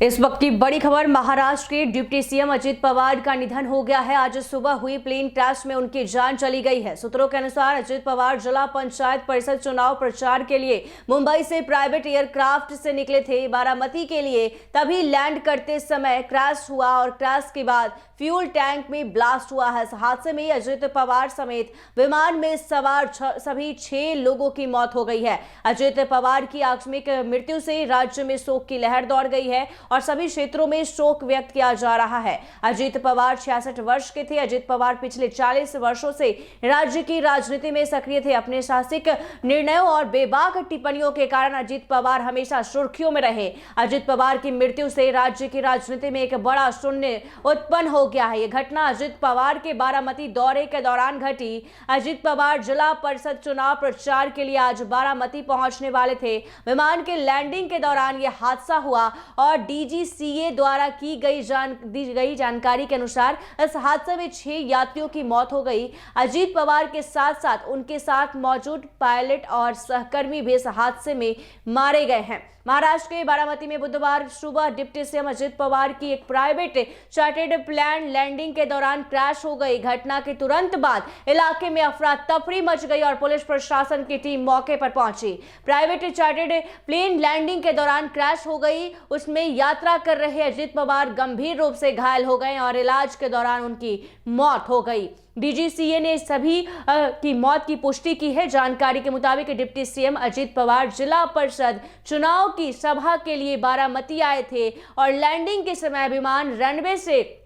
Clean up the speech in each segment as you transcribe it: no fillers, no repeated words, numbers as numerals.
इस वक्त की बड़ी खबर, महाराष्ट्र के डिप्टी सीएम अजित पवार का निधन हो गया है। आज सुबह हुई प्लेन क्रैश में उनकी जान चली गई है। सूत्रों के अनुसार अजित पवार जिला पंचायत परिषद चुनाव प्रचार के लिए मुंबई से प्राइवेट एयरक्राफ्ट से निकले थे बारामती के लिए। तभी लैंड करते समय क्रैश हुआ और क्रैश के बाद फ्यूल टैंक में ब्लास्ट हुआ है। इस हादसे में अजित पवार समेत विमान में सवार सभी 6 लोगों की मौत हो गई है। अजित पवार की आकस्मिक मृत्यु से राज्य में शोक की लहर दौड़ गई है और सभी क्षेत्रों में शोक व्यक्त किया जा रहा है। अजित पवार 66 वर्ष के थे। अजित पवार पिछले 40 वर्षों से राज्य की राजनीति में सक्रिय थे। अपने साहसिक निर्णयों और बेबाक टिप्पणियों के कारण अजित पवार हमेशा सुर्खियों में रहे। अजित पवार की मृत्यु से राज्य की राजनीति में एक बड़ा शून्य उत्पन्न हो गया है। यह घटना अजित पवार के बारामती दौरे के दौरान घटी। अजित पवार जिला परिषद चुनाव प्रचार के लिए आज बारामती पहुंचने वाले थे। विमान के लैंडिंग के दौरान यह हादसा हुआ और डीजीसीए द्वारा दी गई जानकारी के अनुसार इस हादसे में 6 यात्रियों की मौत हो गई। अजित पवार के साथ साथ उनके साथ मौजूद पायलट और सहकर्मी भी इस हादसे में मारे गए हैं। महाराष्ट्र के बारामती में बुधवार सुबह डिप्टी सीएम अजित पवार की एक प्राइवेट चार्टर्ड प्लेन लैंडिंग के दौरान क्रैश हो गई। घटना के तुरंत बाद इलाके में अफरा तफरी मच गई और पुलिस प्रशासन की टीम मौके पर पहुंची। प्राइवेट चार्टर्ड प्लेन लैंडिंग के दौरान क्रैश हो गई। उसमें यात्रा कर रहे अजित पवार गंभीर रूप से घायल हो गए और इलाज के दौरान उनकी मौत हो गई। डीजीसीए ने सभी की मौत की पुष्टि की है। जानकारी के मुताबिक डिप्टी सीएम अजित पवार जिला परिषद चुनाव की सभा के लिए बारामती आए थे और लैंडिंग के समय विमान रनवे से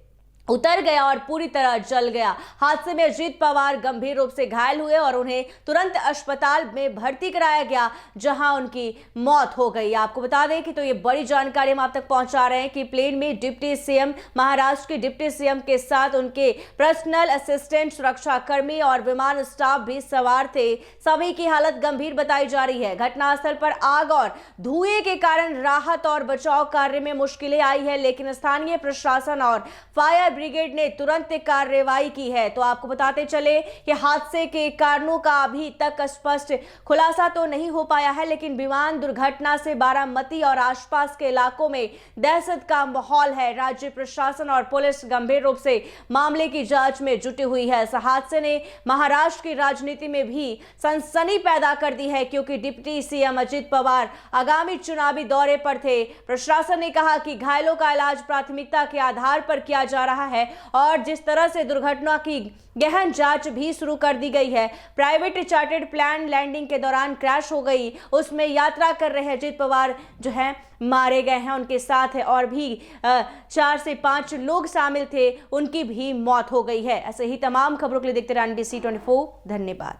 उतर गया और पूरी तरह जल गया। हादसे में अजित पवार गंभीर रूप से घायल हुए और उन्हें तुरंत अस्पताल में भर्ती कराया गया, जहां उनकी मौत हो गई। आपको बता दें कि तो ये बड़ी जानकारी हम आप तक पहुंचा रहे हैं कि प्लेन में डिप्टी सीएम, महाराष्ट्र के डिप्टी सीएम के साथ उनके पर्सनल असिस्टेंट, सुरक्षा कर्मी और विमान स्टाफ भी सवार थे। सभी की हालत गंभीर बताई जा रही है। घटनास्थल पर आग और धुएं के कारण राहत और बचाव कार्य में मुश्किलें आई है, लेकिन स्थानीय प्रशासन और फायर ब्रिगेड ने तुरंत कार्रवाई की है। तो आपको बताते चले कि हादसे के कारणों का अभी तक स्पष्ट खुलासा तो नहीं हो पाया है, लेकिन विमान दुर्घटना से बारामती और आसपास के इलाकों में दहशत का माहौल है। राज्य प्रशासन और पुलिस गंभीर रूप से मामले की जांच में जुटी हुई है। इस हादसे ने महाराष्ट्र की राजनीति में भी सनसनी पैदा कर दी है, क्योंकि डिप्टी सीएम अजित पवार आगामी चुनावी दौरे पर थे। प्रशासन ने कहा कि घायलों का इलाज प्राथमिकता के आधार पर किया जा रहा है और जिस तरह से दुर्घटना की गहन जांच भी शुरू कर दी गई है। प्राइवेट चार्टर्ड प्लेन लैंडिंग के दौरान क्रैश हो गई। उसमें यात्रा कर रहे अजित पवार जो है मारे गए हैं। उनके साथ है और भी 4 से 5 लोग शामिल थे, उनकी भी मौत हो गई है। ऐसे ही तमाम खबरों के लिए देखते रहिए NBC 24। धन्यवाद।